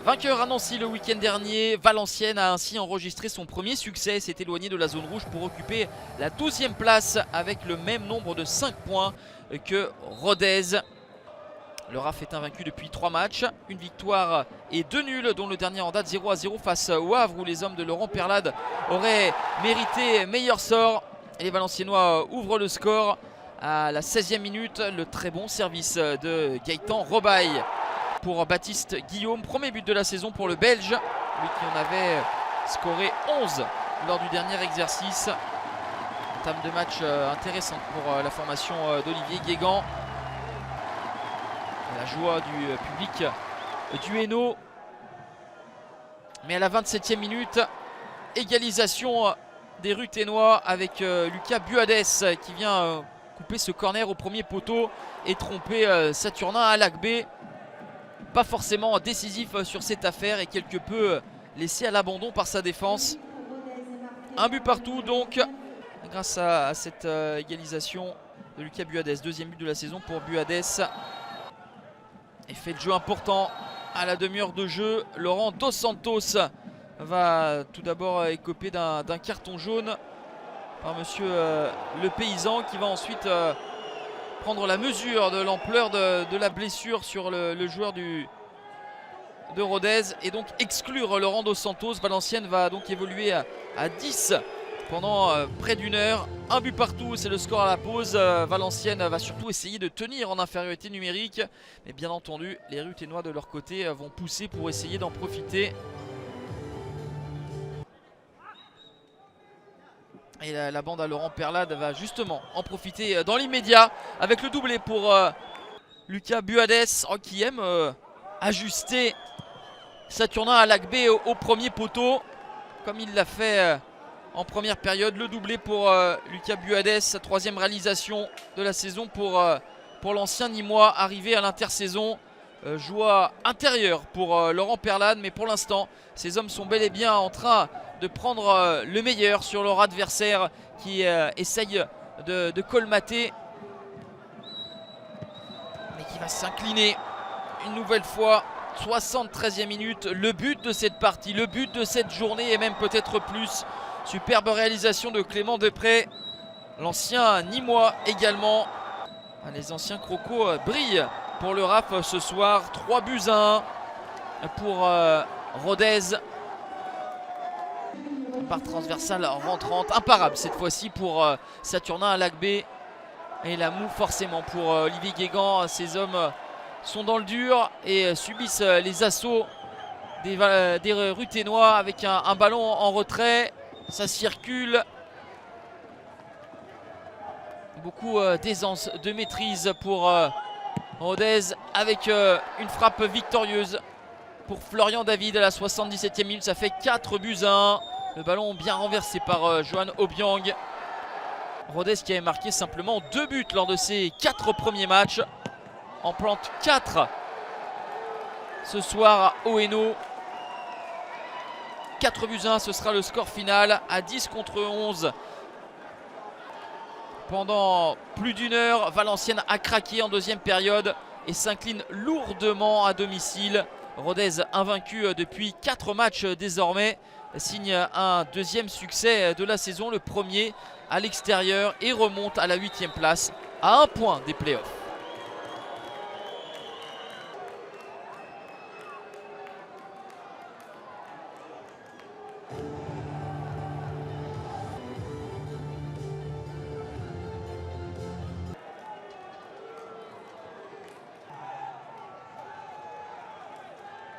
Vainqueur à Nancy le week-end dernier, Valenciennes a ainsi enregistré son premier succès et s'est éloigné de la zone rouge pour occuper la 12e place avec le même nombre de 5 points que Rodez. Le RAF est invaincu depuis 3 matchs, une victoire et 2 nuls, dont le dernier en date 0-0 face au Havre où les hommes de Laurent Perlade auraient mérité meilleur sort. Et les Valenciennois ouvrent le score à la 16e minute, le très bon service de Gaëtan Robaille pour Baptiste Guillaume. Premier but de la saison pour le Belge, lui qui en avait scoré 11 lors du dernier exercice. Entame de match intéressante pour la formation d'Olivier Guégan. La joie du public du Hainaut. Mais à la 27e minute, égalisation des Ruthénois avec Lucas Buades qui vient couper ce corner au premier poteau et tromper Saturnin à Alagbé. Pas forcément décisif sur cette affaire et quelque peu laissé à l'abandon par sa défense. Un but partout donc grâce à cette égalisation de Lucas Buades. Deuxième but de la saison pour Buades. Effet de jeu important à la demi-heure de jeu. Laurent Dos Santos va tout d'abord écoper d'un carton jaune par monsieur le paysan qui va ensuite prendre la mesure de l'ampleur de la blessure sur le joueur de Rodez et donc exclure Laurent Dos Santos. Valenciennes va donc évoluer à 10 pendant près d'une heure. Un but partout, c'est le score à la pause. Valenciennes va surtout essayer de tenir en infériorité numérique. Mais bien entendu, les Ruthénois de leur côté vont pousser pour essayer d'en profiter. Et la bande à Laurent Perlade va justement en profiter dans l'immédiat avec le doublé pour Lucas Buades qui aime ajuster Saturnin à Alagbé au premier poteau comme il l'a fait en première période. Le doublé pour Lucas Buades, sa troisième réalisation de la saison pour l'ancien Nîmois arrivé à l'intersaison. Joie intérieure pour Laurent Perlade, mais pour l'instant ces hommes sont bel et bien en train de prendre le meilleur sur leur adversaire qui essaye de colmater mais qui va s'incliner une nouvelle fois. 73e minute, le but de cette partie, le but de cette journée et même peut-être plus. Superbe réalisation de Clément Després, l'ancien Nîmois également. Les anciens crocos brillent pour le RAF ce soir. 3-1 pour Rodez. Par transversale rentrante, imparable cette fois-ci pour Saturnin à Alagbé. Et la moue forcément pour Olivier Guégan. Ces hommes sont dans le dur et subissent les assauts des Ruthénois avec un ballon en retrait. Ça circule. Beaucoup d'aisance, de maîtrise pour Rodez avec une frappe victorieuse pour Florian David à la 77e minute. Ça fait 4-1. Le ballon bien renversé par Johan Obiang. Rodez qui avait marqué simplement 2 buts lors de ses 4 premiers matchs. En plante 4 ce soir au Hainaut. 4-1, ce sera le score final à 10 contre 11. Pendant plus d'une heure, Valenciennes a craqué en deuxième période et s'incline lourdement à domicile. Rodez invaincu depuis 4 matchs désormais signe un deuxième succès de la saison, le premier à l'extérieur, et remonte à la 8e place à 1 point des playoffs.